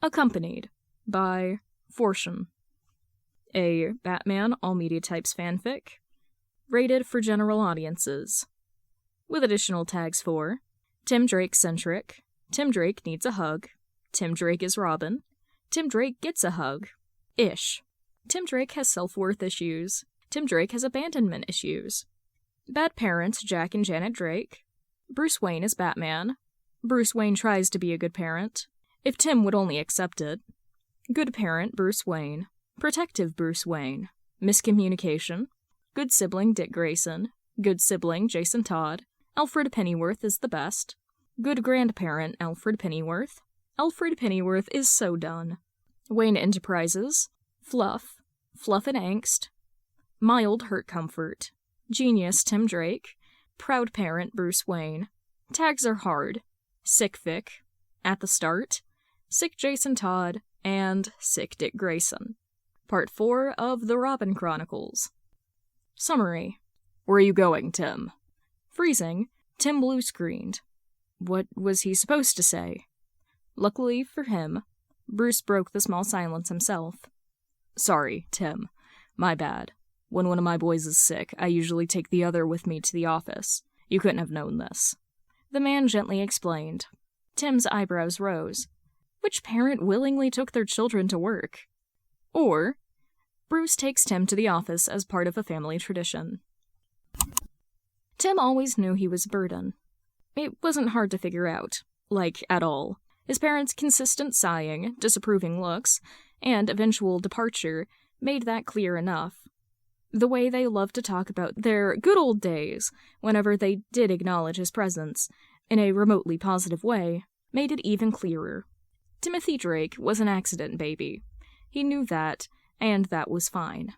accompanied by Fortune, a Batman all media types fanfic, rated for general audiences, with additional tags for Tim Drake centric, Tim Drake needs a hug, Tim Drake is Robin, Tim Drake gets a hug, ish. Tim Drake has self-worth issues, Tim Drake has abandonment issues, bad parents Jack and Janet Drake, Bruce Wayne is Batman, Bruce Wayne tries to be a good parent, if Tim would only accept it, good parent Bruce Wayne, protective Bruce Wayne, miscommunication, good sibling Dick Grayson, good sibling Jason Todd, Alfred Pennyworth is the best, good grandparent Alfred Pennyworth, Alfred Pennyworth is so done, Wayne Enterprises, fluff and angst, mild hurt comfort, genius Tim Drake, proud parent Bruce Wayne, tags are hard, sick fic, at the start, sick Jason Todd, and sick Dick Grayson. Part 4 of The Robin Chronicles. Summary. Where are you going, Tim? Freezing, Tim blue-screened. What was he supposed to say? Luckily for him, Bruce broke the small silence himself. Sorry, Tim. My bad. When one of my boys is sick, I usually take the other with me to the office. You couldn't have known this. The man gently explained. Tim's eyebrows rose. Which parent willingly took their children to work? Or, Bruce takes Tim to the office as part of a family tradition. Tim always knew he was a burden. It wasn't hard to figure out, at all. His parents' consistent sighing, disapproving looks, and eventual departure made that clear enough. The way they loved to talk about their good old days, whenever they did acknowledge his presence, in a remotely positive way, made it even clearer. Timothy Drake was an accident baby. He knew that, and that was fine.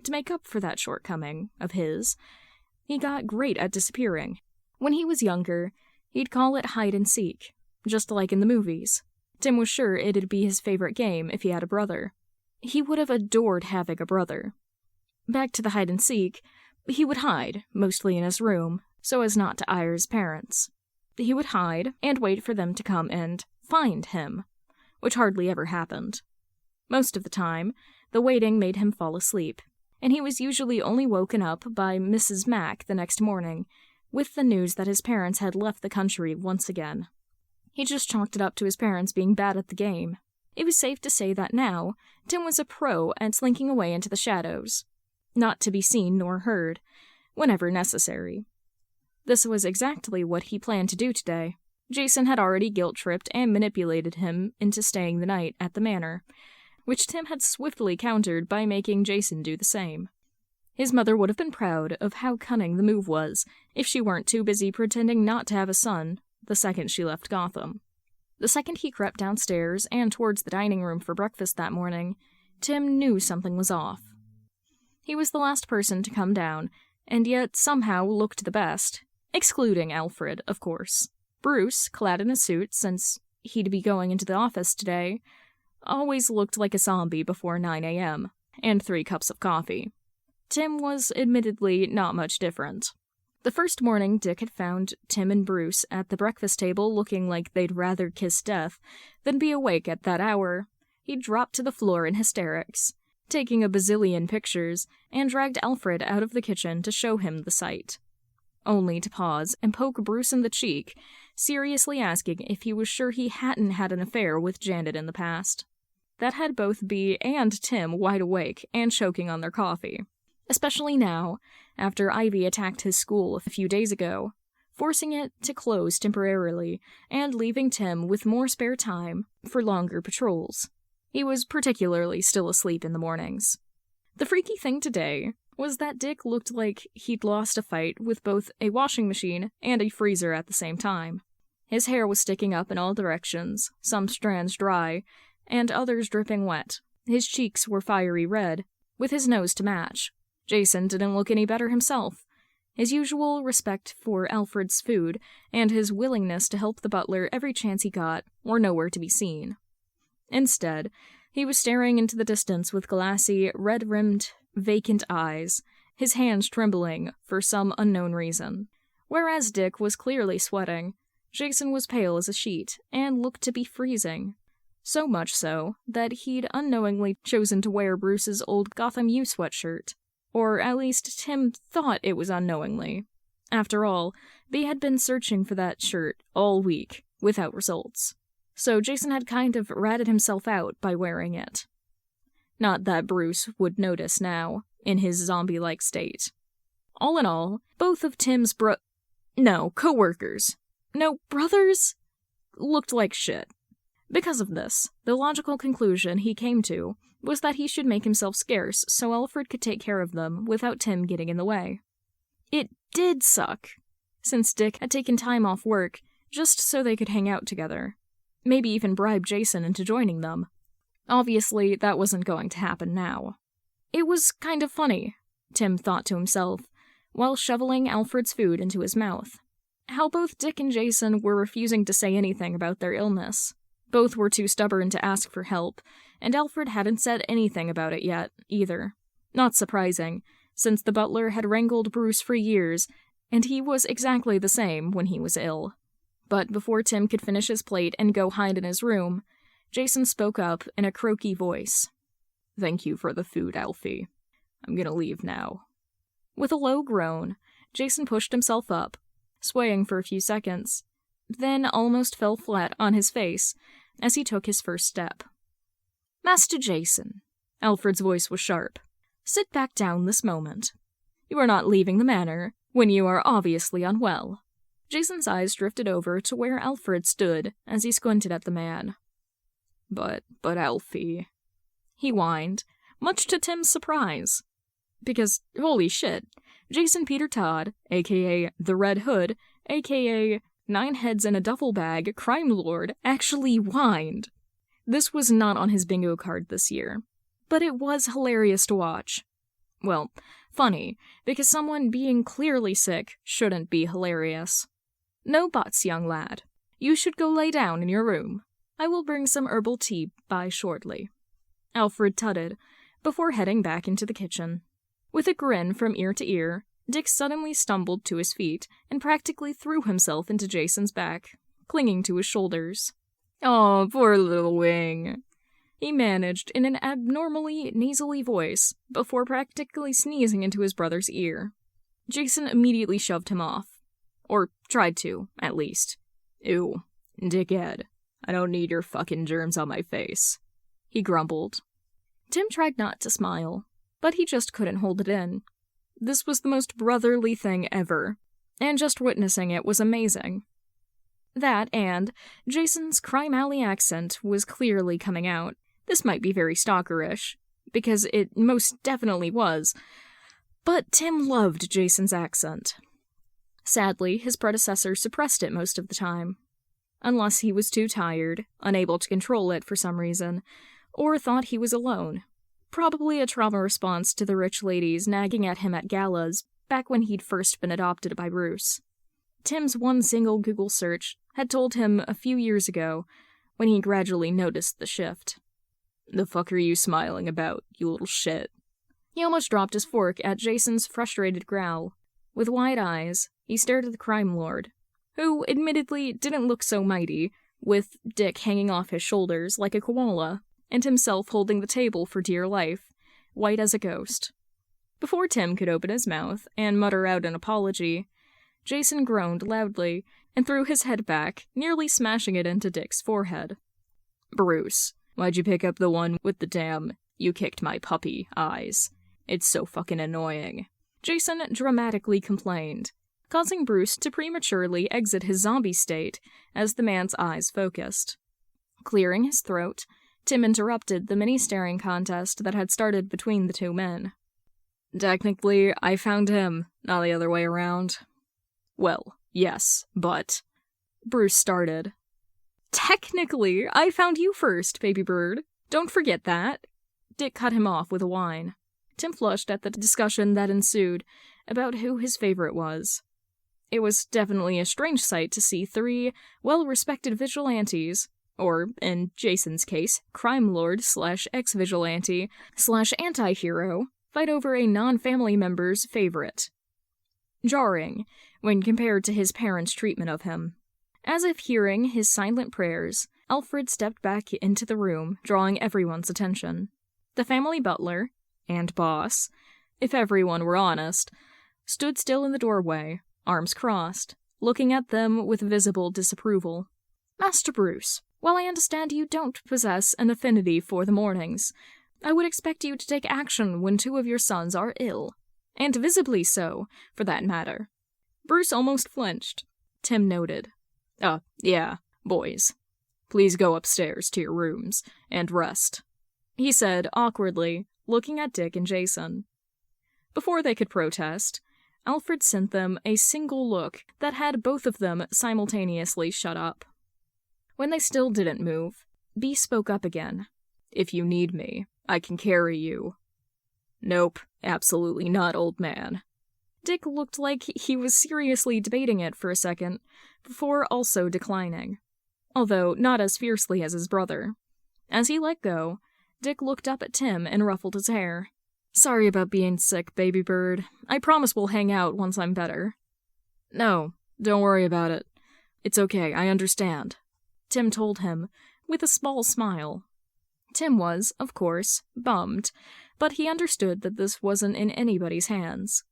To make up for that shortcoming of his, he got great at disappearing. When he was younger, he'd call it hide and seek, just like in the movies. Tim was sure it'd be his favorite game if he had a brother. He would have adored having a brother. Back to the hide and seek, he would hide, mostly in his room, so as not to ire his parents. He would hide and wait for them to come and find him, which hardly ever happened. Most of the time, the waiting made him fall asleep, and he was usually only woken up by Mrs. Mack the next morning, with the news that his parents had left the country once again. He just chalked it up to his parents being bad at the game. It was safe to say that now, Tim was a pro at slinking away into the shadows, not to be seen nor heard, whenever necessary. This was exactly what he planned to do today. Jason had already guilt-tripped and manipulated him into staying the night at the manor, which Tim had swiftly countered by making Jason do the same. His mother would have been proud of how cunning the move was if she weren't too busy pretending not to have a son the second she left Gotham. The second he crept downstairs and towards the dining room for breakfast that morning, Tim knew something was off. He was the last person to come down, and yet somehow looked the best, excluding Alfred, of course. Bruce, clad in a suit since he'd be going into the office today, always looked like a zombie before 9 a.m., and 3 cups of coffee. Tim was admittedly not much different. The first morning Dick had found Tim and Bruce at the breakfast table looking like they'd rather kiss death than be awake at that hour. He dropped to the floor in hysterics, taking a bazillion pictures, and dragged Alfred out of the kitchen to show him the sight. Only to pause and poke Bruce in the cheek, seriously asking if he was sure he hadn't had an affair with Janet in the past. That had both Bea and Tim wide awake and choking on their coffee. Especially now, after Ivy attacked his school a few days ago, forcing it to close temporarily and leaving Tim with more spare time for longer patrols. He was particularly still asleep in the mornings. The freaky thing today was that Dick looked like he'd lost a fight with both a washing machine and a freezer at the same time. His hair was sticking up in all directions, some strands dry, and others dripping wet. His cheeks were fiery red, with his nose to match. Jason didn't look any better himself. His usual respect for Alfred's food and his willingness to help the butler every chance he got were nowhere to be seen. Instead, he was staring into the distance with glassy, red-rimmed, vacant eyes, his hands trembling for some unknown reason. Whereas Dick was clearly sweating, Jason was pale as a sheet and looked to be freezing. So much so that he'd unknowingly chosen to wear Bruce's old Gotham U sweatshirt. Or at least Tim thought it was unknowingly. After all, they had been searching for that shirt all week, without results. So Jason had kind of ratted himself out by wearing it. Not that Bruce would notice now, in his zombie-like state. All in all, both of Tim's co-workers, no, brothers, looked like shit. Because of this, the logical conclusion he came to was that he should make himself scarce so Alfred could take care of them without Tim getting in the way. It did suck, since Dick had taken time off work just so they could hang out together. Maybe even bribe Jason into joining them. Obviously, that wasn't going to happen now. It was kind of funny, Tim thought to himself, while shoveling Alfred's food into his mouth. How both Dick and Jason were refusing to say anything about their illness. Both were too stubborn to ask for help, and Alfred hadn't said anything about it yet, either. Not surprising, since the butler had wrangled Bruce for years, and he was exactly the same when he was ill. But before Tim could finish his plate and go hide in his room, Jason spoke up in a croaky voice. "Thank you for the food, Alfie. I'm gonna leave now." With a low groan, Jason pushed himself up, swaying for a few seconds, then almost fell flat on his face as he took his first step. "Master Jason," Alfred's voice was sharp, "sit back down this moment. You are not leaving the manor when you are obviously unwell." Jason's eyes drifted over to where Alfred stood as he squinted at the man. But Alfie," he whined, much to Tim's surprise. Because, holy shit, Jason Peter Todd, aka the Red Hood, aka 9 heads in a duffel bag, crime lord, actually whined. This was not on his bingo card this year, but it was hilarious to watch. Well, funny, because someone being clearly sick shouldn't be hilarious. "No buts, young lad. You should go lay down in your room. I will bring some herbal tea by shortly," Alfred tutted, before heading back into the kitchen. With a grin from ear to ear, Dick suddenly stumbled to his feet and practically threw himself into Jason's back, clinging to his shoulders. "Oh, poor little wing," he managed in an abnormally nasally voice before practically sneezing into his brother's ear. Jason immediately shoved him off. Or tried to, at least. "Ew, dickhead. I don't need your fucking germs on my face," he grumbled. Tim tried not to smile, but he just couldn't hold it in. This was the most brotherly thing ever, and just witnessing it was amazing. That and Jason's crime alley accent was clearly coming out. This might be very stalkerish, because it most definitely was, but Tim loved Jason's accent. Sadly, his predecessor suppressed it most of the time. Unless he was too tired, unable to control it for some reason, or thought he was alone. Probably a trauma response to the rich ladies nagging at him at galas back when he'd first been adopted by Bruce. Tim's one single Google search had told him a few years ago, when he gradually noticed the shift. "The fuck are you smiling about, you little shit?" He almost dropped his fork at Jason's frustrated growl. With wide eyes, he stared at the crime lord, who admittedly didn't look so mighty, with Dick hanging off his shoulders like a koala, and himself holding the table for dear life, white as a ghost. Before Tim could open his mouth and mutter out an apology, Jason groaned loudly and threw his head back, nearly smashing it into Dick's forehead. "Bruce, why'd you pick up the one with the damn 'you kicked my puppy' eyes? It's so fucking annoying," Jason dramatically complained, causing Bruce to prematurely exit his zombie state as the man's eyes focused. Clearing his throat, Tim interrupted the mini-staring contest that had started between the two men. "Technically, I found him, not the other way around." "Well, yes, but..." Bruce started. "Technically, I found you first, baby bird. Don't forget that." Dick cut him off with a whine. Tim flushed at the discussion that ensued about who his favorite was. It was definitely a strange sight to see 3 well-respected vigilantes, or, in Jason's case, crime lord / ex-vigilante / anti-hero, fight over a non-family member's favorite. Jarring, when compared to his parents' treatment of him. As if hearing his silent prayers, Alfred stepped back into the room, drawing everyone's attention. The family butler, and boss, if everyone were honest, stood still in the doorway, arms crossed, looking at them with visible disapproval. "Master Bruce, while I understand you don't possess an affinity for the mornings, I would expect you to take action when two of your sons are ill. And visibly so, for that matter." Bruce almost flinched. Tim noted. Yeah, boys. Please go upstairs to your rooms and rest," he said awkwardly, looking at Dick and Jason. Before they could protest, Alfred sent them a single look that had both of them simultaneously shut up. When they still didn't move, Bee spoke up again. "If you need me, I can carry you." "Nope, absolutely not, old man." Dick looked like he was seriously debating it for a second, before also declining, although not as fiercely as his brother. As he let go, Dick looked up at Tim and ruffled his hair. "Sorry about being sick, baby bird. I promise we'll hang out once I'm better." "No, don't worry about it. It's okay, I understand," Tim told him, with a small smile. Tim was, of course, bummed, but he understood that this wasn't in anybody's hands.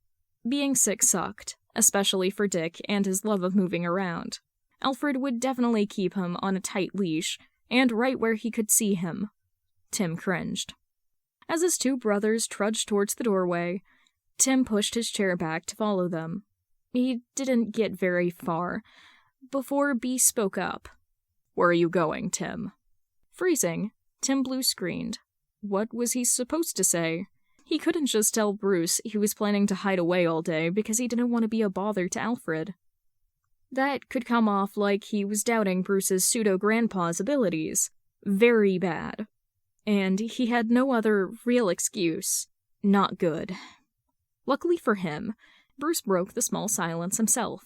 Being sick sucked, especially for Dick and his love of moving around. Alfred would definitely keep him on a tight leash, and right where he could see him. Tim cringed. As his two brothers trudged towards the doorway, Tim pushed his chair back to follow them. He didn't get very far before Bee spoke up. "Where are you going, Tim?" Freezing, Tim blue-screened. What was he supposed to say? He couldn't just tell Bruce he was planning to hide away all day because he didn't want to be a bother to Alfred. That could come off like he was doubting Bruce's pseudo-grandpa's abilities. Very bad. And he had no other real excuse. Not good. Luckily for him, Bruce broke the small silence himself.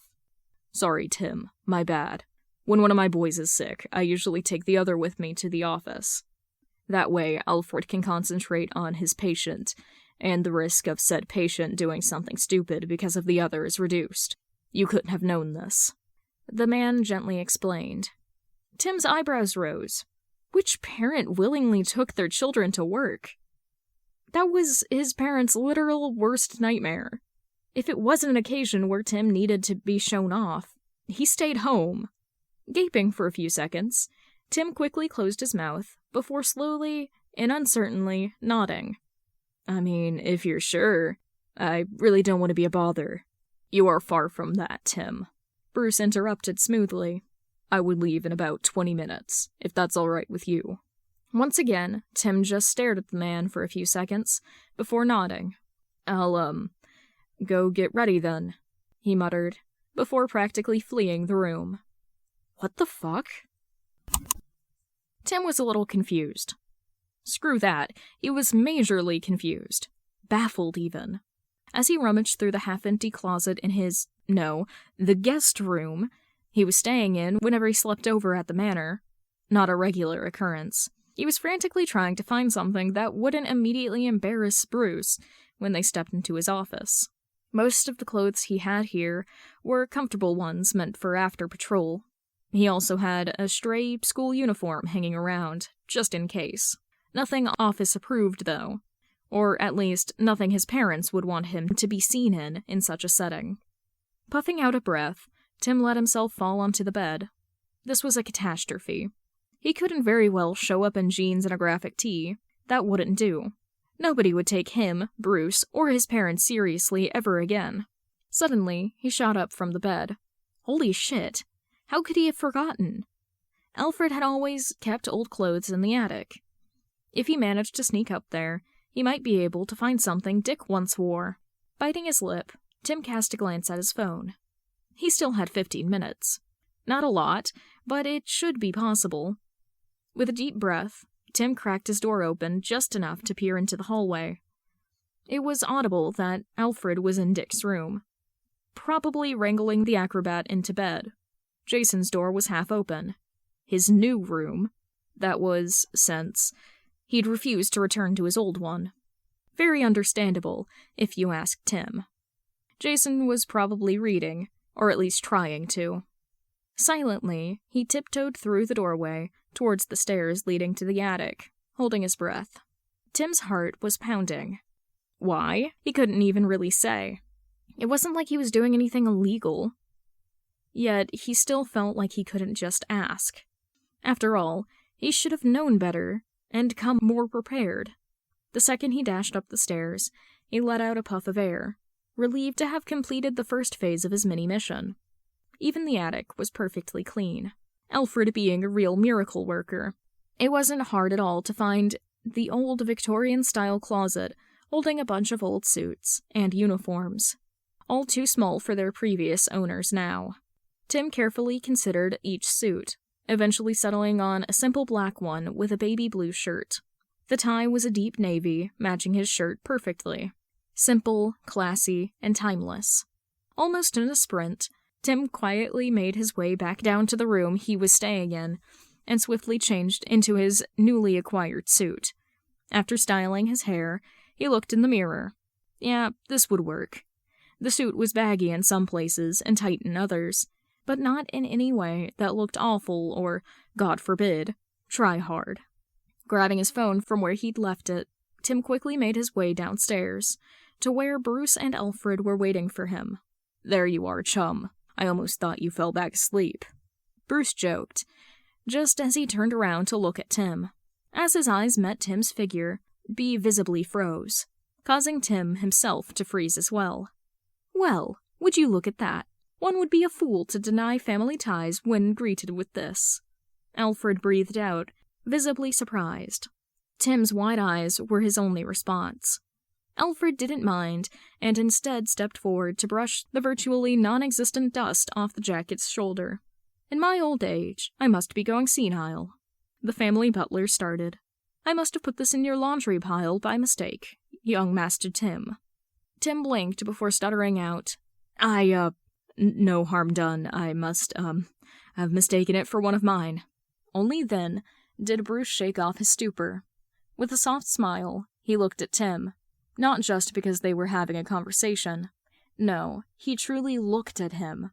"Sorry, Tim. My bad. When one of my boys is sick, I usually take the other with me to the office. That way, Alfred can concentrate on his patient, and the risk of said patient doing something stupid because of the other is reduced. You couldn't have known this," the man gently explained. Tim's eyebrows rose. Which parent willingly took their children to work? That was his parents' literal worst nightmare. If it wasn't an occasion where Tim needed to be shown off, he stayed home. Gaping for a few seconds, Tim quickly closed his mouth before slowly and uncertainly nodding. "I mean, if you're sure, I really don't want to be a bother." "You are far from that, Tim," Bruce interrupted smoothly. "I would leave in about 20 minutes, if that's all right with you." Once again, Tim just stared at the man for a few seconds before nodding. "I'll, go get ready then," he muttered, before practically fleeing the room. What the fuck? Tim was a little confused. Screw that, he was majorly confused. Baffled, even. As he rummaged through the half-empty closet in the guest room he was staying in whenever he slept over at the manor. Not a regular occurrence. He was frantically trying to find something that wouldn't immediately embarrass Bruce when they stepped into his office. Most of the clothes he had here were comfortable ones meant for after patrol. He also had a stray school uniform hanging around, just in case. Nothing office-approved, though. Or at least, nothing his parents would want him to be seen in such a setting. Puffing out a breath, Tim let himself fall onto the bed. This was a catastrophe. He couldn't very well show up in jeans and a graphic tee. That wouldn't do. Nobody would take him, Bruce, or his parents seriously ever again. Suddenly, he shot up from the bed. Holy shit! How could he have forgotten? Alfred had always kept old clothes in the attic. If he managed to sneak up there, he might be able to find something Dick once wore. Biting his lip, Tim cast a glance at his phone. He still had 15 minutes. Not a lot, but it should be possible. With a deep breath, Tim cracked his door open just enough to peer into the hallway. It was audible that Alfred was in Dick's room, probably wrangling the acrobat into bed. Jason's door was half open. His new room. That was, since he'd refused to return to his old one. Very understandable, if you asked Tim. Jason was probably reading, or at least trying to. Silently, he tiptoed through the doorway towards the stairs leading to the attic, holding his breath. Tim's heart was pounding. Why? He couldn't even really say. It wasn't like he was doing anything illegal. Yet, he still felt like he couldn't just ask. After all, he should have known better and come more prepared. The second he dashed up the stairs, he let out a puff of air, relieved to have completed the first phase of his mini-mission. Even the attic was perfectly clean, Alfred being a real miracle worker. It wasn't hard at all to find the old Victorian-style closet holding a bunch of old suits and uniforms, all too small for their previous owners now. Tim carefully considered each suit, eventually settling on a simple black one with a baby blue shirt. The tie was a deep navy, matching his shirt perfectly. Simple, classy, and timeless. Almost in a sprint, Tim quietly made his way back down to the room he was staying in and swiftly changed into his newly acquired suit. After styling his hair, he looked in the mirror. Yeah, this would work. The suit was baggy in some places and tight in others, but not in any way that looked awful or, God forbid, try hard. Grabbing his phone from where he'd left it, Tim quickly made his way downstairs, to where Bruce and Alfred were waiting for him. "There you are, chum. I almost thought you fell back asleep." Bruce joked, just as he turned around to look at Tim. As his eyes met Tim's figure, B visibly froze, causing Tim himself to freeze as well. Well, would you look at that? One would be a fool to deny family ties when greeted with this. Alfred breathed out, visibly surprised. Tim's wide eyes were his only response. Alfred didn't mind, and instead stepped forward to brush the virtually non-existent dust off the jacket's shoulder. "In my old age, I must be going senile." The family butler started. "I must have put this in your laundry pile by mistake, young Master Tim." Tim blinked before stuttering out, No harm done. I must, have mistaken it for one of mine." Only then did Bruce shake off his stupor. With a soft smile, he looked at Tim. Not just because they were having a conversation. No, he truly looked at him,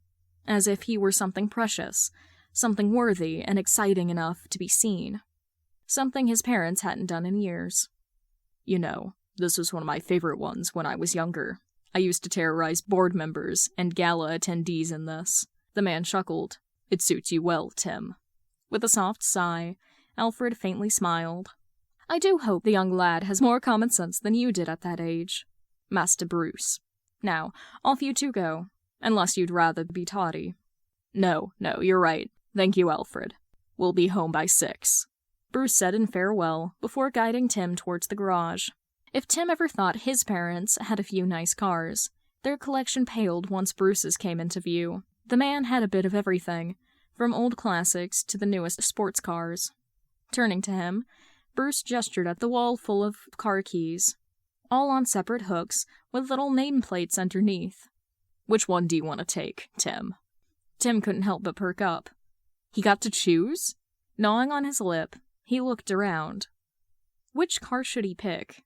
as if he were something precious, something worthy and exciting enough to be seen. Something his parents hadn't done in years. "You know, this was one of my favorite ones when I was younger. I used to terrorize board members and gala attendees in this." The man chuckled. "It suits you well, Tim." With a soft sigh, Alfred faintly smiled. "I do hope the young lad has more common sense than you did at that age, Master Bruce. Now, off you two go, unless you'd rather be toddy." No, you're right. Thank you, Alfred. We'll be home by 6. Bruce said in farewell before guiding Tim towards the garage. If Tim ever thought his parents had a few nice cars, their collection paled once Bruce's came into view. The man had a bit of everything, from old classics to the newest sports cars. Turning to him, Bruce gestured at the wall full of car keys, all on separate hooks with little nameplates underneath. "Which one do you want to take, Tim?" Tim couldn't help but perk up. He got to choose? Gnawing on his lip, he looked around. Which car should he pick?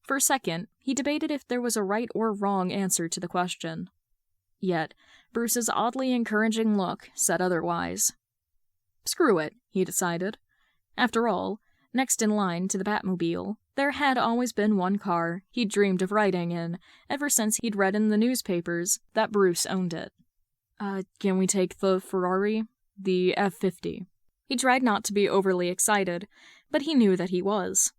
For a second, he debated if there was a right or wrong answer to the question. Yet, Bruce's oddly encouraging look said otherwise. Screw it, he decided. After all, next in line to the Batmobile, there had always been one car he'd dreamed of riding in ever since he'd read in the newspapers that Bruce owned it. Can we take the Ferrari? The F50. He tried not to be overly excited, but he knew that he was.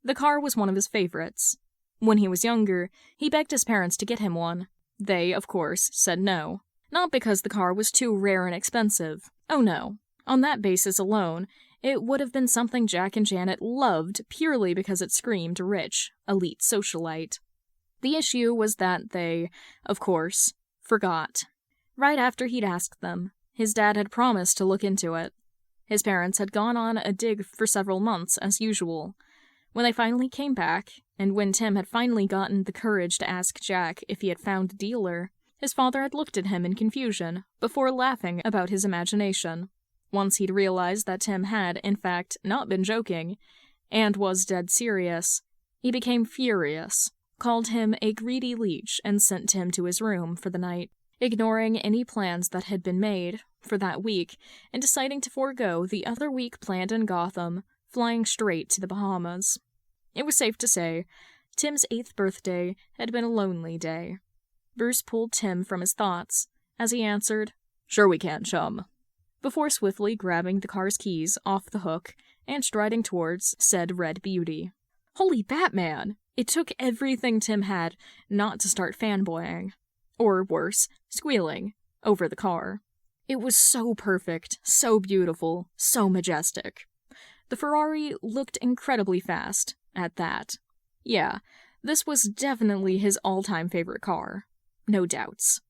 The car was one of his favorites. When he was younger, he begged his parents to get him one. They, of course, said no. Not because the car was too rare and expensive. Oh no. On that basis alone, it would have been something Jack and Janet loved purely because it screamed rich, elite socialite. The issue was that they, of course, forgot. Right after he'd asked them, his dad had promised to look into it. His parents had gone on a dig for several months, as usual. When they finally came back, and when Tim had finally gotten the courage to ask Jack if he had found a dealer, his father had looked at him in confusion, before laughing about his imagination. Once he'd realized that Tim had, in fact, not been joking, and was dead serious, he became furious, called him a greedy leech, and sent Tim to his room for the night. Ignoring any plans that had been made, for that week and deciding to forego the other week planned in Gotham, flying straight to the Bahamas. It was safe to say, Tim's 8th birthday had been a lonely day. Bruce pulled Tim from his thoughts as he answered, "Sure we can, chum," before swiftly grabbing the car's keys off the hook and striding towards said red beauty. Holy Batman! It took everything Tim had not to start fanboying, or worse, squealing, over the car. It was so perfect, so beautiful, so majestic. The Ferrari looked incredibly fast, at that. Yeah, this was definitely his all-time favorite car. No doubts.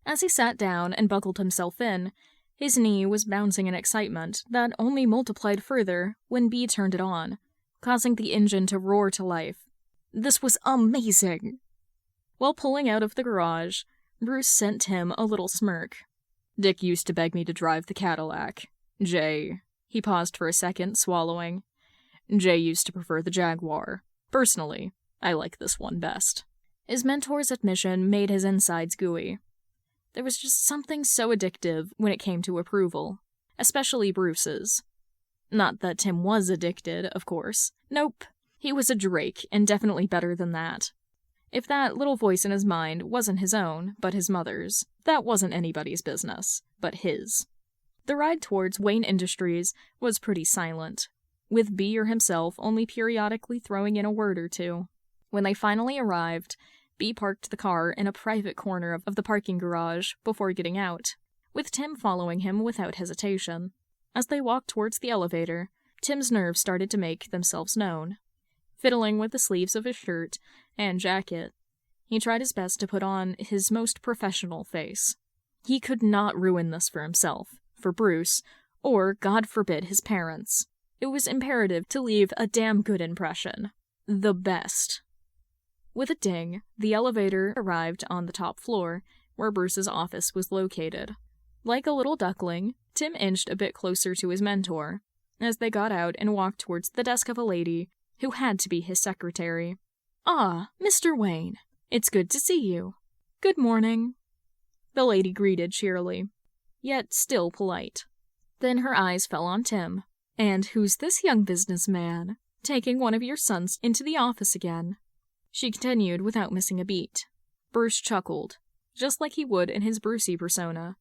As he sat down and buckled himself in, his knee was bouncing in excitement that only multiplied further when B turned it on, causing the engine to roar to life. This was amazing! While pulling out of the garage, Bruce sent him a little smirk. Dick used to beg me to drive the Cadillac. Jay... He paused for a second, swallowing. Jay used to prefer the Jaguar. Personally, I like this one best. His mentor's admission made his insides gooey. There was just something so addictive when it came to approval, especially Bruce's. Not that Tim was addicted, of course. Nope. He was a Drake, and definitely better than that. If that little voice in his mind wasn't his own, but his mother's, that wasn't anybody's business, but his. The ride towards Wayne Industries was pretty silent, with Beer himself only periodically throwing in a word or two. When they finally arrived, B parked the car in a private corner of the parking garage before getting out, with Tim following him without hesitation. As they walked towards the elevator, Tim's nerves started to make themselves known. Fiddling with the sleeves of his shirt and jacket, he tried his best to put on his most professional face. He could not ruin this for himself, for Bruce, or, God forbid, his parents. It was imperative to leave a damn good impression. The best. With a ding, the elevator arrived on the top floor, where Bruce's office was located. Like a little duckling, Tim inched a bit closer to his mentor, as they got out and walked towards the desk of a lady who had to be his secretary. "Ah, Mr. Wayne, it's good to see you. Good morning," the lady greeted cheerily, yet still polite. Then her eyes fell on Tim. "And who's this young businessman, taking one of your sons into the office again?" She continued without missing a beat. Bruce chuckled, just like he would in his Brucey persona,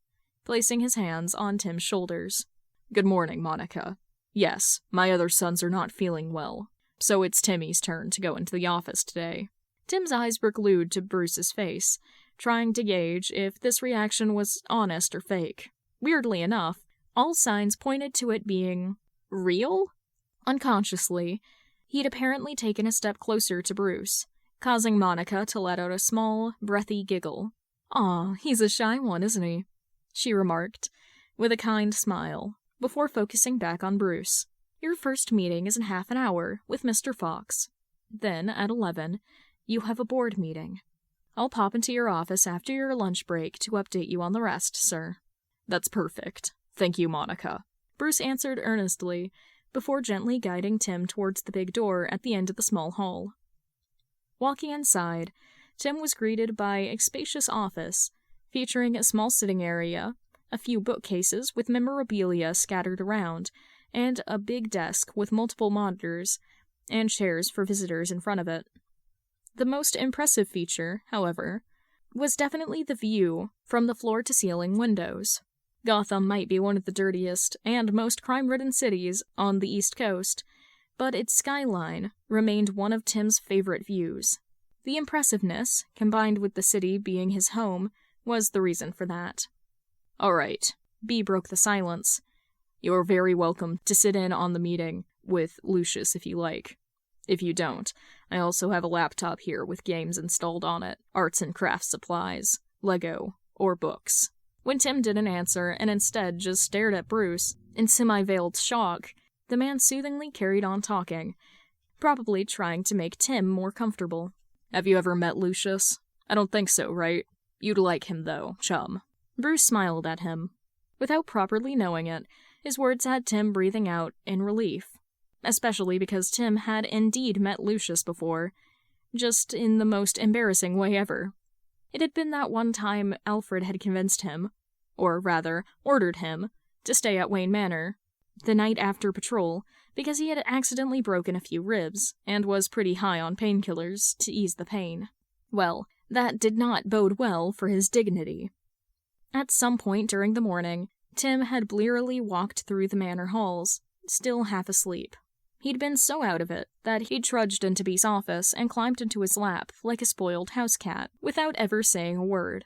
placing his hands on Tim's shoulders. "Good morning, Monica. Yes, my other sons are not feeling well, so it's Timmy's turn to go into the office today." Tim's eyes were glued to Bruce's face, trying to gauge if this reaction was honest or fake. Weirdly enough, all signs pointed to it being real? Unconsciously, he'd apparently taken a step closer to Bruce, causing Monica to let out a small, breathy giggle. "Aw, he's a shy one, isn't he?" she remarked, with a kind smile, before focusing back on Bruce. "Your first meeting is in half an hour, with Mr. Fox. Then, at 11, you have a board meeting. I'll pop into your office after your lunch break to update you on the rest, sir." "That's perfect. Thank you, Monica," Bruce answered earnestly, before gently guiding Tim towards the big door at the end of the small hall. Walking inside, Tim was greeted by a spacious office, featuring a small sitting area, a few bookcases with memorabilia scattered around, and a big desk with multiple monitors and chairs for visitors in front of it. The most impressive feature, however, was definitely the view from the floor-to-ceiling windows. Gotham might be one of the dirtiest and most crime-ridden cities on the East Coast, but its skyline remained one of Tim's favorite views. The impressiveness, combined with the city being his home, was the reason for that. "All right," B broke the silence. "You are very welcome to sit in on the meeting with Lucius if you like. If you don't, I also have a laptop here with games installed on it, arts and crafts supplies, Lego, or books." When Tim didn't answer and instead just stared at Bruce in semi-veiled shock, the man soothingly carried on talking, probably trying to make Tim more comfortable. "Have you ever met Lucius? I don't think so, right? You'd like him, though, chum." Bruce smiled at him. Without properly knowing it, his words had Tim breathing out in relief, especially because Tim had indeed met Lucius before, just in the most embarrassing way ever. It had been that one time Alfred had convinced him, or rather, ordered him, to stay at Wayne Manor the night after patrol because he had accidentally broken a few ribs and was pretty high on painkillers to ease the pain. Well, that did not bode well for his dignity. At some point during the morning, Tim had blearily walked through the manor halls, still half asleep. He'd been so out of it that he'd trudged into Bee's office and climbed into his lap like a spoiled house cat, without ever saying a word.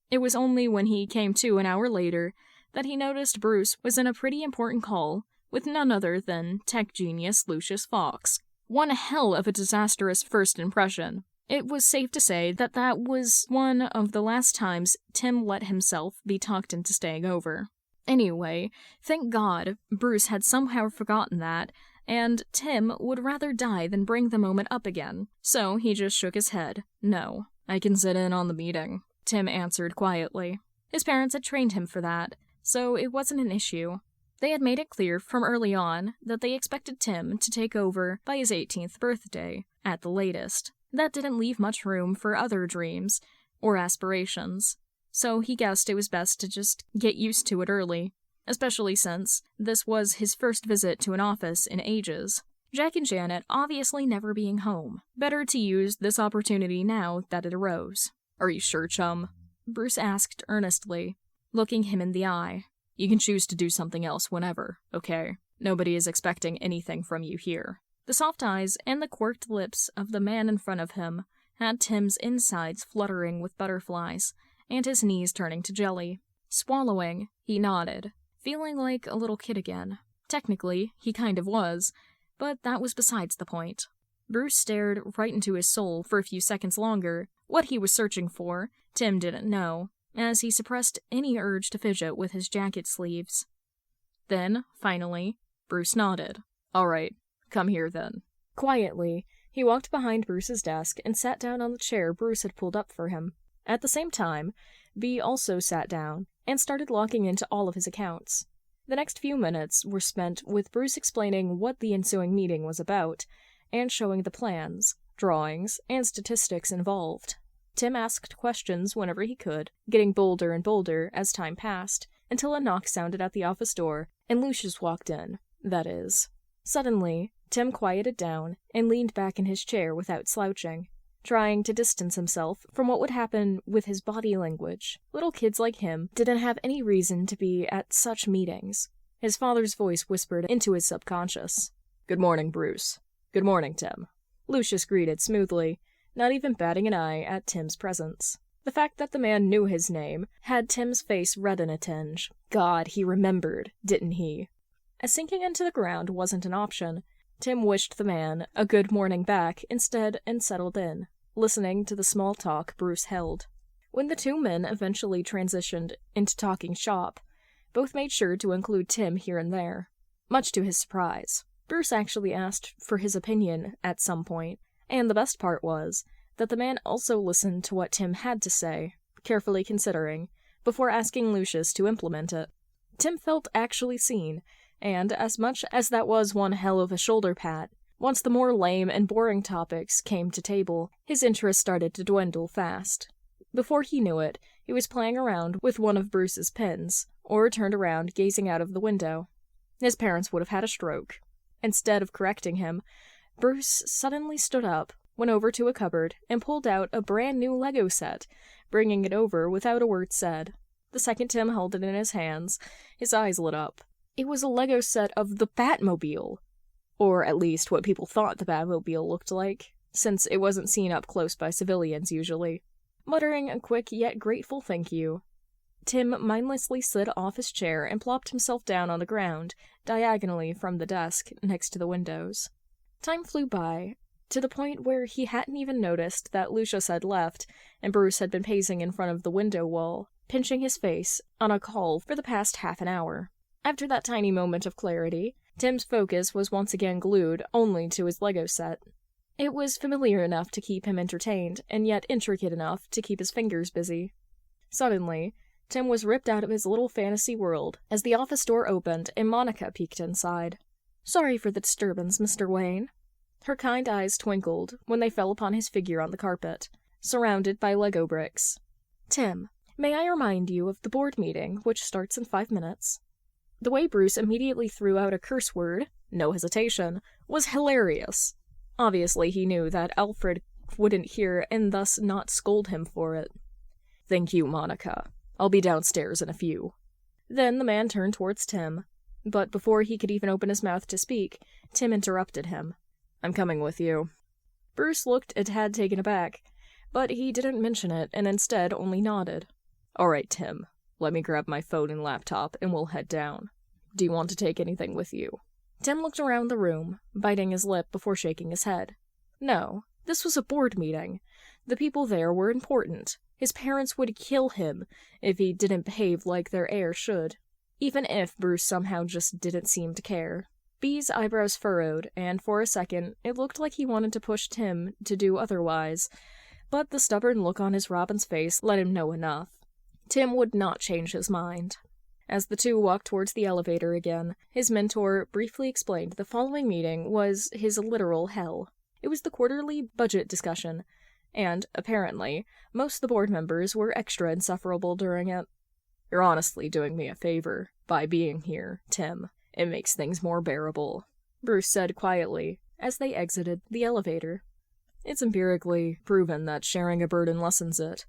It was only when he came to an hour later that he noticed Bruce was in a pretty important call with none other than tech genius Lucius Fox. One hell of a disastrous first impression. It was safe to say that that was one of the last times Tim let himself be talked into staying over. Anyway, thank God, Bruce had somehow forgotten that, and Tim would rather die than bring the moment up again. So he just shook his head. No, I can sit in on the meeting, Tim answered quietly. His parents had trained him for that, so it wasn't an issue. They had made it clear from early on that they expected Tim to take over by his 18th birthday, at the latest. That didn't leave much room for other dreams or aspirations, so he guessed it was best to just get used to it early, especially since this was his first visit to an office in ages. Jack and Janet obviously never being home. Better to use this opportunity now that it arose. "Are you sure, chum?" Bruce asked earnestly, looking him in the eye. "You can choose to do something else whenever, okay? Nobody is expecting anything from you here." The soft eyes and the quirked lips of the man in front of him had Tim's insides fluttering with butterflies, and his knees turning to jelly. Swallowing, he nodded, feeling like a little kid again. Technically, he kind of was, but that was besides the point. Bruce stared right into his soul for a few seconds longer. What he was searching for, Tim didn't know, as he suppressed any urge to fidget with his jacket sleeves. Then, finally, Bruce nodded. "All right, come here then." Quietly, he walked behind Bruce's desk and sat down on the chair Bruce had pulled up for him. At the same time, Bee also sat down and started logging into all of his accounts. The next few minutes were spent with Bruce explaining what the ensuing meeting was about, and showing the plans, drawings, and statistics involved. Tim asked questions whenever he could, getting bolder and bolder as time passed, until a knock sounded at the office door, and Lucius walked in, that is. Suddenly, Tim quieted down and leaned back in his chair without slouching, trying to distance himself from what would happen with his body language. Little kids like him didn't have any reason to be at such meetings. His father's voice whispered into his subconscious. "Good morning, Bruce." "Good morning, Tim." Lucius greeted smoothly, not even batting an eye at Tim's presence. The fact that the man knew his name had Tim's face redden a tinge. God, he remembered, didn't he? As sinking into the ground wasn't an option, Tim wished the man a good morning back instead and settled in, listening to the small talk Bruce held. When the two men eventually transitioned into talking shop, both made sure to include Tim here and there. Much to his surprise, Bruce actually asked for his opinion at some point, and the best part was that the man also listened to what Tim had to say, carefully considering, before asking Lucius to implement it. Tim felt actually seen, and as much as that was one hell of a shoulder pat, once the more lame and boring topics came to table, his interest started to dwindle fast. Before he knew it, he was playing around with one of Bruce's pens, or turned around gazing out of the window. His parents would have had a stroke. Instead of correcting him, Bruce suddenly stood up, went over to a cupboard, and pulled out a brand new Lego set, bringing it over without a word said. The second Tim held it in his hands, his eyes lit up. It was a Lego set of the Batmobile. Or at least what people thought the Batmobile looked like, since it wasn't seen up close by civilians usually. Muttering a quick yet grateful thank you, Tim mindlessly slid off his chair and plopped himself down on the ground, diagonally from the desk next to the windows. Time flew by, to the point where he hadn't even noticed that Lucius had left, and Bruce had been pacing in front of the window wall, pinching his face on a call for the past half an hour. After that tiny moment of clarity, Tim's focus was once again glued only to his Lego set. It was familiar enough to keep him entertained, and yet intricate enough to keep his fingers busy. Suddenly, Tim was ripped out of his little fantasy world as the office door opened and Monica peeked inside. "Sorry for the disturbance, Mr. Wayne." Her kind eyes twinkled when they fell upon his figure on the carpet, surrounded by Lego bricks. "Tim, May I remind you of the board meeting, which starts in 5 minutes? The way Bruce immediately threw out a curse word, no hesitation, was hilarious. Obviously, he knew that Alfred wouldn't hear and thus not scold him for it. Thank you, Monica. I'll be downstairs in a few. Then the man turned towards Tim, but before he could even open his mouth to speak, Tim interrupted him. I'm coming with you. Bruce looked a tad taken aback, but he didn't mention it and instead only nodded. All right, Tim. Let me grab my phone and laptop and we'll head down. Do you want to take anything with you? Tim looked around the room, biting his lip before shaking his head. No, this was a board meeting. The people there were important. His parents would kill him if he didn't behave like their heir should, even if Bruce somehow just didn't seem to care. B's eyebrows furrowed, and for a second it looked like he wanted to push Tim to do otherwise, but the stubborn look on his Robin's face let him know enough. Tim would not change his mind. As the two walked towards the elevator again, his mentor briefly explained the following meeting was his literal hell. It was the quarterly budget discussion, and, apparently, most of the board members were extra insufferable during it. You're honestly doing me a favor by being here, Tim. It makes things more bearable, Bruce said quietly as they exited the elevator. It's empirically proven that sharing a burden lessens it,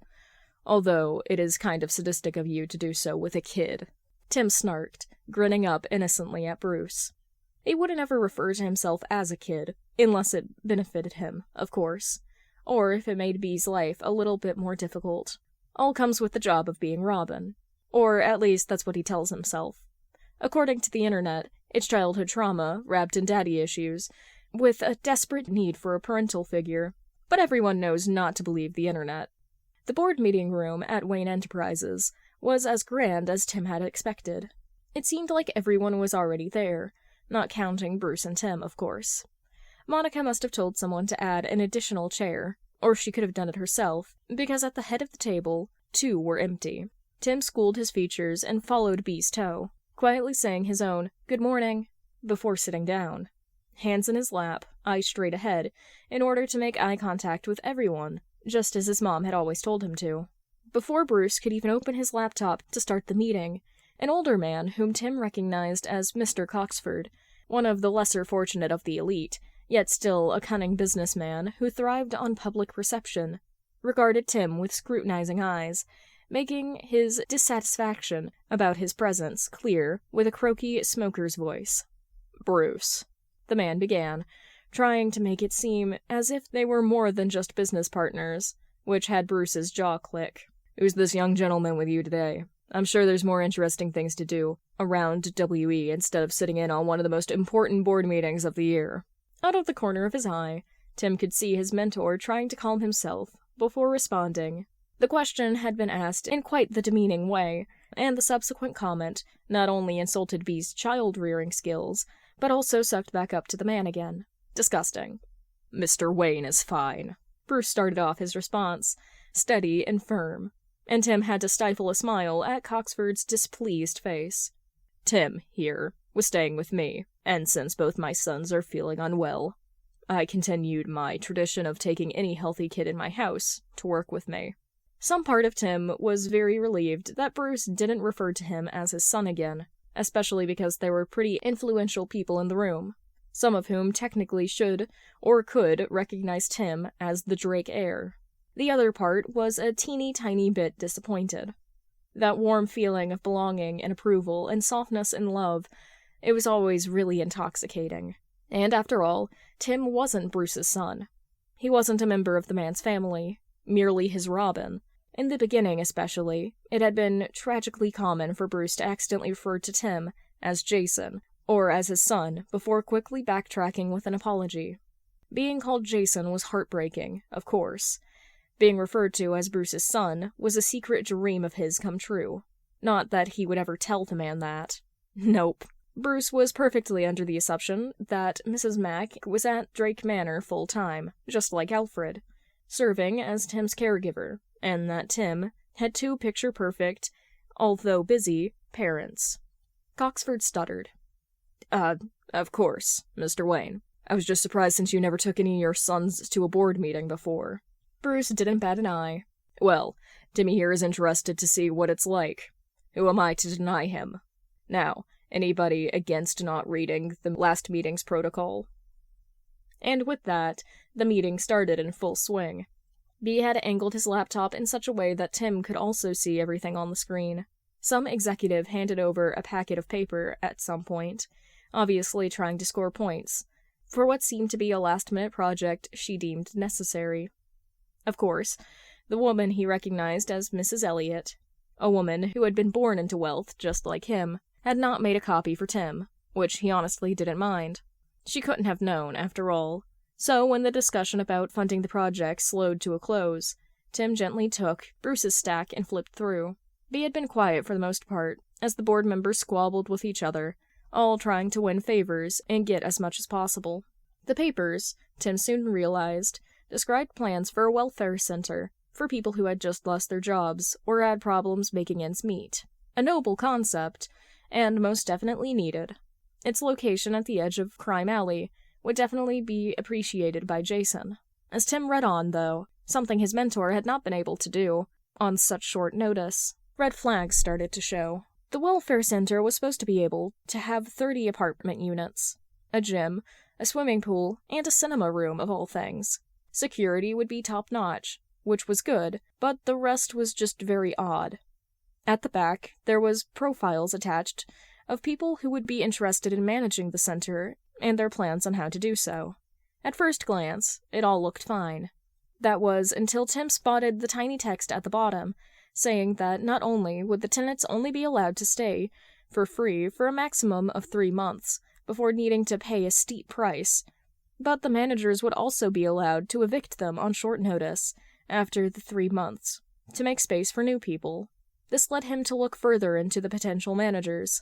although it is kind of sadistic of you to do so with a kid. Tim snarked, grinning up innocently at Bruce. He wouldn't ever refer to himself as a kid, unless it benefited him, of course, or if it made B's life a little bit more difficult. All comes with the job of being Robin. Or at least that's what he tells himself. According to the internet, it's childhood trauma, wrapped in daddy issues, with a desperate need for a parental figure. But everyone knows not to believe the internet. The board meeting room at Wayne Enterprises was as grand as Tim had expected. It seemed like everyone was already there, not counting Bruce and Tim, of course. Monica must have told someone to add an additional chair, or she could have done it herself, because at the head of the table, 2 were empty. Tim schooled his features and followed B's toe, quietly saying his own, "Good morning," before sitting down. Hands in his lap, eyes straight ahead, in order to make eye contact with everyone, just as his mom had always told him to. Before Bruce could even open his laptop to start the meeting, an older man whom Tim recognized as Mr. Coxford, one of the lesser fortunate of the elite, yet still a cunning businessman who thrived on public reception, regarded Tim with scrutinizing eyes, making his dissatisfaction about his presence clear with a croaky smoker's voice. Bruce, the man began, trying to make it seem as if they were more than just business partners, which had Bruce's jaw click. Who's this young gentleman with you today? I'm sure there's more interesting things to do around WE instead of sitting in on one of the most important board meetings of the year. Out of the corner of his eye, Tim could see his mentor trying to calm himself before responding. The question had been asked in quite the demeaning way, and the subsequent comment not only insulted B's child-rearing skills, but also sucked back up to the man again. Disgusting. Mr. Wayne is fine. Bruce started off his response, steady and firm, and Tim had to stifle a smile at Coxford's displeased face. Tim, here, was staying with me, and since both my sons are feeling unwell, I continued my tradition of taking any healthy kid in my house to work with me. Some part of Tim was very relieved that Bruce didn't refer to him as his son again, especially because there were pretty influential people in the room, some of whom technically should or could recognize Tim as the Drake heir. The other part was a teeny tiny bit disappointed. That warm feeling of belonging and approval and softness and love, it was always really intoxicating. And after all, Tim wasn't Bruce's son. He wasn't a member of the man's family, merely his Robin. In the beginning especially, it had been tragically common for Bruce to accidentally refer to Tim as Jason, or as his son, before quickly backtracking with an apology. Being called Jason was heartbreaking, of course. Being referred to as Bruce's son was a secret dream of his come true. Not that he would ever tell the man that. Nope. Bruce was perfectly under the assumption that Mrs. Mack was at Drake Manor full-time, just like Alfred, serving as Tim's caregiver, and that Tim had 2 picture-perfect, although busy, parents. Coxford stuttered. Of course, Mr. Wayne. I was just surprised since you never took any of your sons to a board meeting before. Bruce didn't bat an eye. Well, Timmy here is interested to see what it's like. Who am I to deny him? Now, anybody against not reading the last meeting's protocol?" And with that, the meeting started in full swing. B had angled his laptop in such a way that Tim could also see everything on the screen. Some executive handed over a packet of paper at some point, obviously trying to score points, for what seemed to be a last-minute project she deemed necessary. Of course, the woman he recognized as Mrs. Elliot, a woman who had been born into wealth just like him, had not made a copy for Tim, which he honestly didn't mind. She couldn't have known, after all. So when the discussion about funding the project slowed to a close, Tim gently took Bruce's stack and flipped through. B had been quiet for the most part, as the board members squabbled with each other, all trying to win favors and get as much as possible. The papers, Tim soon realized, described plans for a welfare center for people who had just lost their jobs or had problems making ends meet. A noble concept, and most definitely needed. Its location at the edge of Crime Alley would definitely be appreciated by Jason. As Tim read on, though, something his mentor had not been able to do on such short notice, red flags started to show. The welfare center was supposed to be able to have 30 apartment units, a gym, a swimming pool, and a cinema room of all things. Security would be top-notch, which was good, but the rest was just very odd. At the back, there was profiles attached of people who would be interested in managing the center and their plans on how to do so. At first glance, it all looked fine. That was until Tim spotted the tiny text at the bottom, saying that not only would the tenants only be allowed to stay for free for a maximum of 3 months before needing to pay a steep price, but the managers would also be allowed to evict them on short notice after the 3 months, to make space for new people. This led him to look further into the potential managers,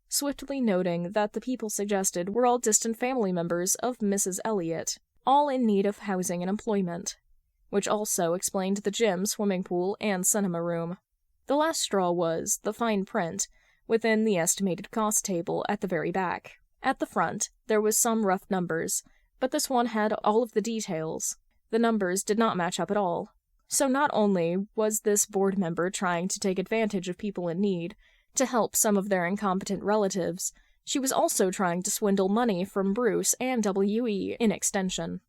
swiftly noting that the people suggested were all distant family members of Mrs. Elliot, all in need of housing and employment, which also explained the gym, swimming pool, and cinema room. The last straw was the fine print within the estimated cost table at the very back. At the front, there was some rough numbers, but this one had all of the details. The numbers did not match up at all. So not only was this board member trying to take advantage of people in need to help some of their incompetent relatives, she was also trying to swindle money from Bruce and WE in extension.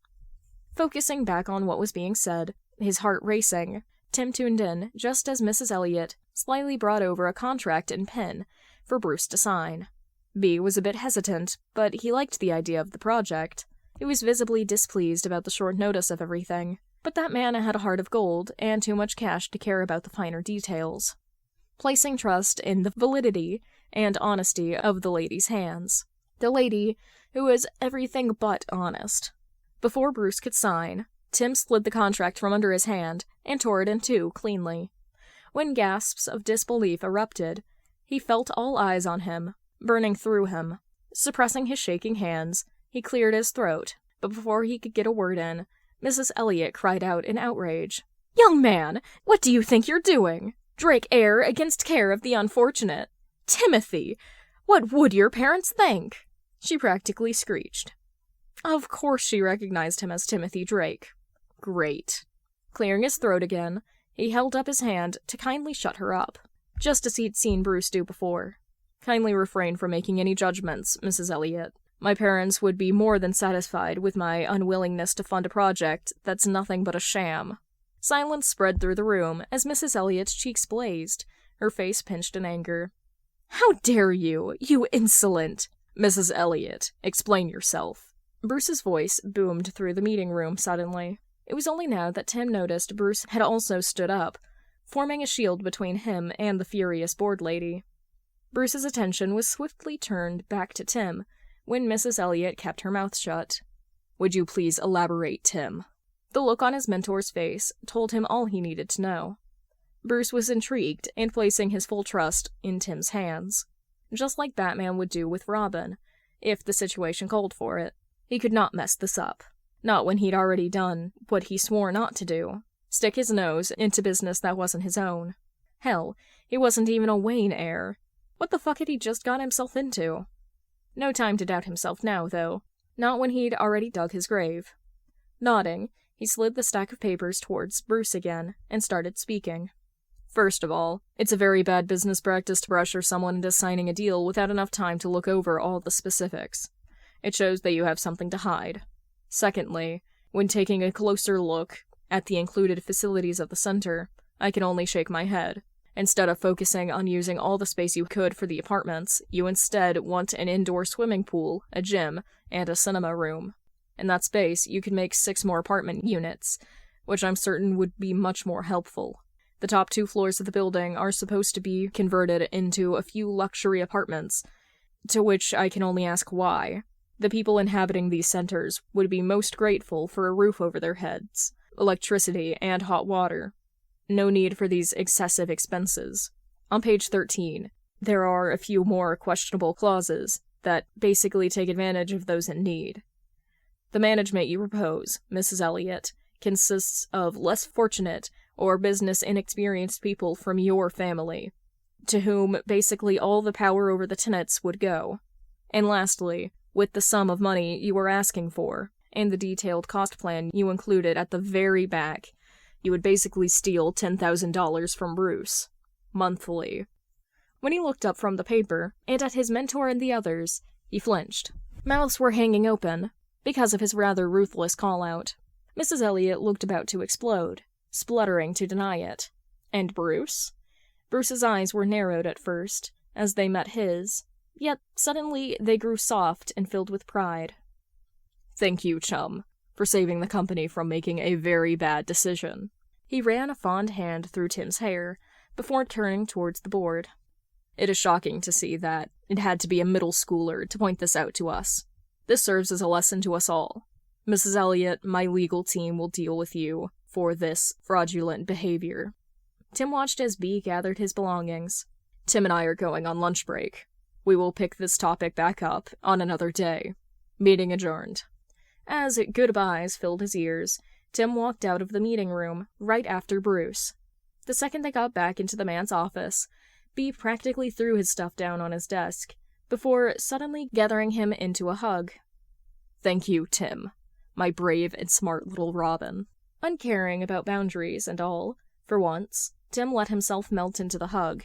Focusing back on what was being said, his heart racing, Tim tuned in just as Mrs. Elliot slyly brought over a contract and pen for Bruce to sign. B was a bit hesitant, but he liked the idea of the project. He was visibly displeased about the short notice of everything, but that man had a heart of gold and too much cash to care about the finer details. Placing trust in the validity and honesty of the lady's hands. The lady who was everything but honest. Before Bruce could sign, Tim slid the contract from under his hand and tore it in two cleanly. When gasps of disbelief erupted, he felt all eyes on him, burning through him. Suppressing his shaking hands, he cleared his throat, but before he could get a word in, Mrs. Elliot cried out in outrage. "Young man, what do you think you're doing? Drake heir against care of the unfortunate. Timothy, what would your parents think?" She practically screeched. Of course she recognized him as Timothy Drake. Great. Clearing his throat again, he held up his hand to kindly shut her up, just as he'd seen Bruce do before. "Kindly refrain from making any judgments, Mrs. Elliot. My parents would be more than satisfied with my unwillingness to fund a project that's nothing but a sham." Silence spread through the room as Mrs. Elliot's cheeks blazed, her face pinched in anger. "How dare you, you insolent—" "Mrs. Elliot, explain yourself." Bruce's voice boomed through the meeting room suddenly. It was only now that Tim noticed Bruce had also stood up, forming a shield between him and the furious board lady. Bruce's attention was swiftly turned back to Tim when Mrs. Elliot kept her mouth shut. "Would you please elaborate, Tim?" The look on his mentor's face told him all he needed to know. Bruce was intrigued and placing his full trust in Tim's hands, just like Batman would do with Robin, if the situation called for it. He could not mess this up. Not when he'd already done what he swore not to do. Stick his nose into business that wasn't his own. Hell, he wasn't even a Wayne heir. What the fuck had he just got himself into? No time to doubt himself now, though. Not when he'd already dug his grave. Nodding, he slid the stack of papers towards Bruce again and started speaking. First of all, it's a very bad business practice to pressure someone into signing a deal without enough time to look over all the specifics. It shows that you have something to hide. Secondly, when taking a closer look at the included facilities of the center, I can only shake my head. Instead of focusing on using all the space you could for the apartments, you instead want an indoor swimming pool, a gym, and a cinema room. In that space, you can make 6 more apartment units, which I'm certain would be much more helpful. The top 2 floors of the building are supposed to be converted into a few luxury apartments, to which I can only ask why. The people inhabiting these centers would be most grateful for a roof over their heads, electricity, and hot water. No need for these excessive expenses. On page 13, there are a few more questionable clauses that basically take advantage of those in need. The management you propose, Mrs. Elliot, consists of less fortunate or business inexperienced people from your family, to whom basically all the power over the tenants would go. And lastly, with the sum of money you were asking for, and the detailed cost plan you included at the very back, you would basically steal $10,000 from Bruce. Monthly. When he looked up from the paper, and at his mentor and the others, he flinched. Mouths were hanging open, because of his rather ruthless call-out. Mrs. Elliot looked about to explode, spluttering to deny it. And Bruce? Bruce's eyes were narrowed at first, as they met his, yet suddenly they grew soft and filled with pride. Thank you, chum, for saving the company from making a very bad decision. He ran a fond hand through Tim's hair, before turning towards the board. It is shocking to see that it had to be a middle schooler to point this out to us. This serves as a lesson to us all. Mrs. Elliot, my legal team will deal with you for this fraudulent behavior. Tim watched as B gathered his belongings. Tim and I are going on lunch break. We will pick this topic back up on another day. Meeting adjourned. As goodbyes filled his ears, Tim walked out of the meeting room right after Bruce. The second they got back into the man's office, B practically threw his stuff down on his desk, before suddenly gathering him into a hug. Thank you, Tim, my brave and smart little Robin. Uncaring about boundaries and all, for once, Tim let himself melt into the hug.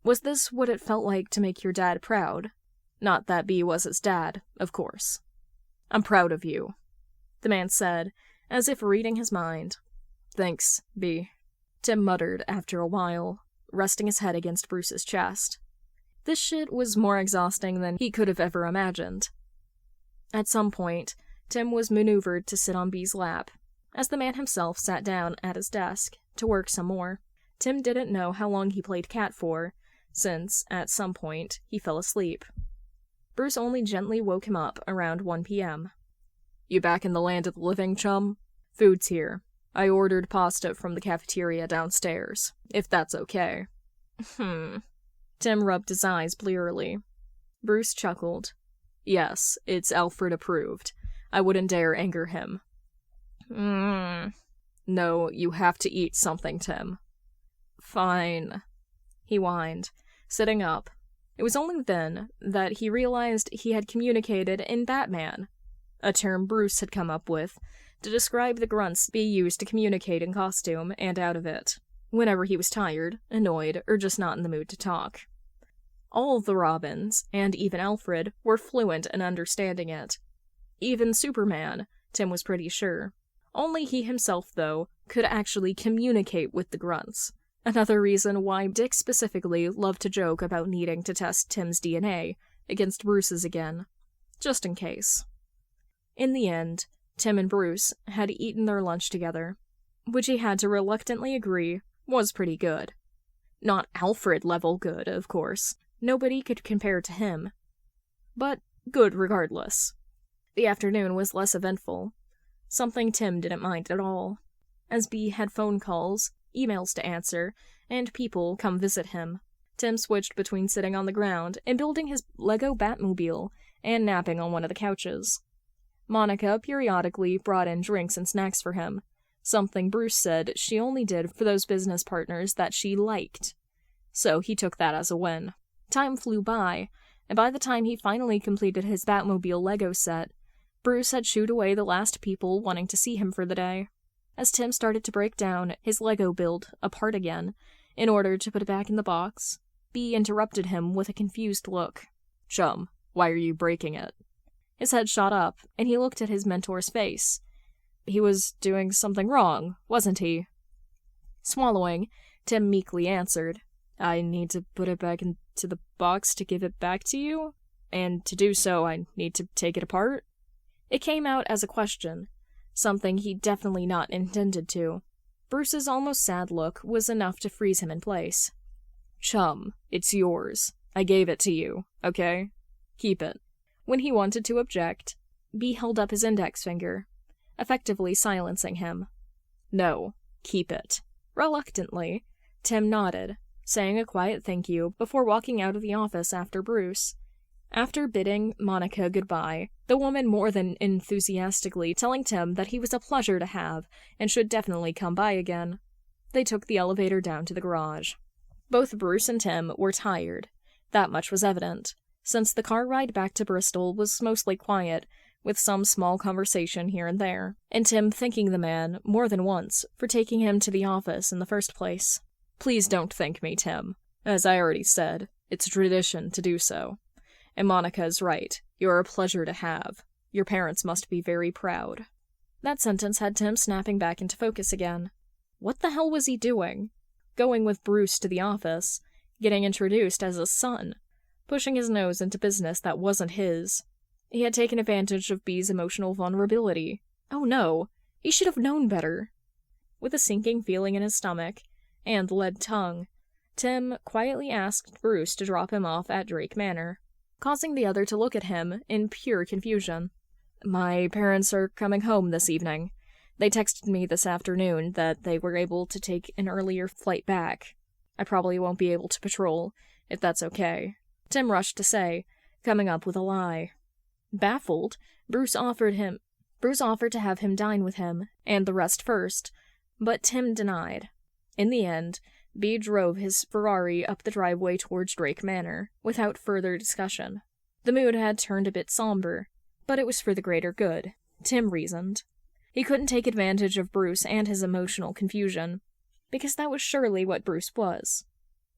Was this what it felt like to make your dad proud? Not that B was his dad, of course. I'm proud of you, the man said, as if reading his mind. Thanks, B, Tim muttered after a while, resting his head against Bruce's chest. This shit was more exhausting than he could have ever imagined. At some point, Tim was maneuvered to sit on B's lap, as the man himself sat down at his desk to work some more. Tim didn't know how long he played cat for, since, at some point, he fell asleep. Bruce only gently woke him up around 1 p.m. You back in the land of the living, chum? Food's here. I ordered pasta from the cafeteria downstairs, if that's okay. Tim rubbed his eyes blearily. Bruce chuckled. Yes, it's Alfred approved. I wouldn't dare anger him. No, you have to eat something, Tim. Fine, he whined, sitting up. It was only then that he realized he had communicated in Batman, a term Bruce had come up with to describe the grunts B used to communicate in costume and out of it, whenever he was tired, annoyed, or just not in the mood to talk. All of the Robins, and even Alfred, were fluent in understanding it. Even Superman, Tim was pretty sure. Only he himself, though, could actually communicate with the grunts. Another reason why Dick specifically loved to joke about needing to test Tim's DNA against Bruce's again, just in case. In the end, Tim and Bruce had eaten their lunch together, which he had to reluctantly agree was pretty good. Not Alfred-level good, of course. Nobody could compare to him. But good regardless. The afternoon was less eventful, something Tim didn't mind at all, as B had phone calls, emails to answer, and people come visit him. Tim switched between sitting on the ground and building his Lego Batmobile and napping on one of the couches. Monica periodically brought in drinks and snacks for him, something Bruce said she only did for those business partners that she liked. So he took that as a win. Time flew by, and by the time he finally completed his Batmobile Lego set, Bruce had shooed away the last people wanting to see him for the day. As Tim started to break down his Lego build apart again, In order to put it back in the box, B interrupted him with a confused look. "Chum, why are you breaking it?" His head shot up, and he looked at his mentor's face. He was doing something wrong, wasn't he? Swallowing, Tim meekly answered, "I need to put it back into the box to give it back to you, and to do so I need to take it apart." It came out as a question, something he definitely not intended to. Bruce's almost sad look was enough to freeze him in place. "Chum, it's yours. I gave it to you, okay? Keep it." When he wanted to object, B held up his index finger, effectively silencing him. "No, keep it." Reluctantly, Tim nodded, saying a quiet thank you before walking out of the office after Bruce. After bidding Monica goodbye, the woman more than enthusiastically telling Tim that he was a pleasure to have and should definitely come by again, they took the elevator down to the garage. Both Bruce and Tim were tired. That much was evident, since the car ride back to Bristol was mostly quiet, with some small conversation here and there, and Tim thanking the man more than once for taking him to the office in the first place. "Please don't thank me, Tim. As I already said, it's a tradition to do so. And Monica's right. You're a pleasure to have. Your parents must be very proud." That sentence had Tim snapping back into focus again. What the hell was he doing? Going with Bruce to the office, getting introduced as a son, pushing his nose into business that wasn't his. He had taken advantage of B's emotional vulnerability. Oh no, he should have known better. With a sinking feeling in his stomach, and lead tongue, Tim quietly asked Bruce to drop him off at Drake Manor, causing the other to look at him in pure confusion. "My parents are coming home this evening. They texted me this afternoon that they were able to take an earlier flight back. I probably won't be able to patrol, if that's okay," Tim rushed to say, coming up with a lie. Baffled, Bruce offered to have him dine with him, and the rest first, but Tim denied. In the end, B drove his Ferrari up the driveway towards Drake Manor, without further discussion. The mood had turned a bit somber, but it was for the greater good, Tim reasoned. He couldn't take advantage of Bruce and his emotional confusion, because that was surely what Bruce was.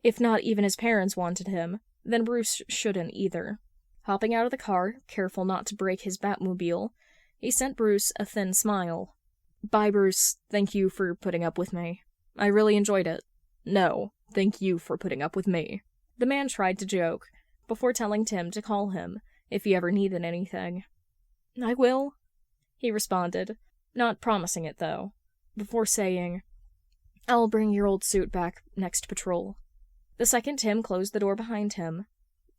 If not even his parents wanted him, then Bruce shouldn't either. Hopping out of the car, careful not to break his Batmobile, he sent Bruce a thin smile. "Bye, Bruce. Thank you for putting up with me. I really enjoyed it." "No, thank you for putting up with me." The man tried to joke, before telling Tim to call him if he ever needed anything. "I will," he responded, not promising it though, before saying, "I'll bring your old suit back next patrol." The second Tim closed the door behind him,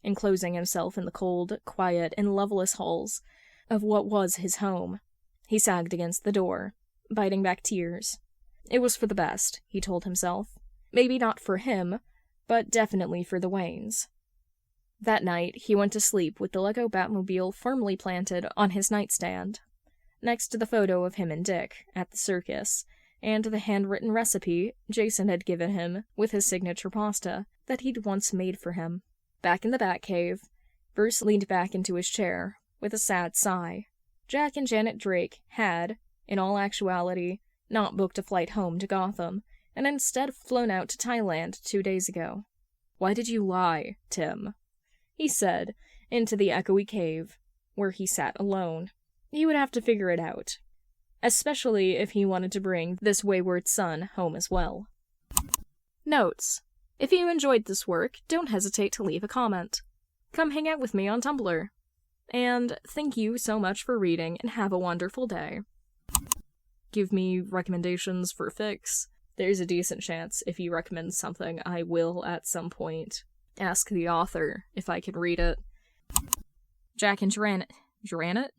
enclosing himself in the cold, quiet, and loveless halls of what was his home, he sagged against the door, biting back tears. It was for the best, he told himself. Maybe not for him, but definitely for the Waynes. That night, he went to sleep with the Lego Batmobile firmly planted on his nightstand, next to the photo of him and Dick at the circus, and the handwritten recipe Jason had given him with his signature pasta that he'd once made for him. Back in the Batcave, Bruce leaned back into his chair with a sad sigh. Jack and Janet Drake had, in all actuality, not booked a flight home to Gotham, and instead flown out to Thailand 2 days ago. "Why did you lie, Tim?" he said, into the echoey cave, where he sat alone. He would have to figure it out, especially if he wanted to bring this wayward son home as well. Notes: if you enjoyed this work, don't hesitate to leave a comment. Come hang out with me on Tumblr. And thank you so much for reading, and have a wonderful day. Give me recommendations for fics. There's a decent chance if you recommend something, I will at some point ask the author if I can read it. Jack and Janet?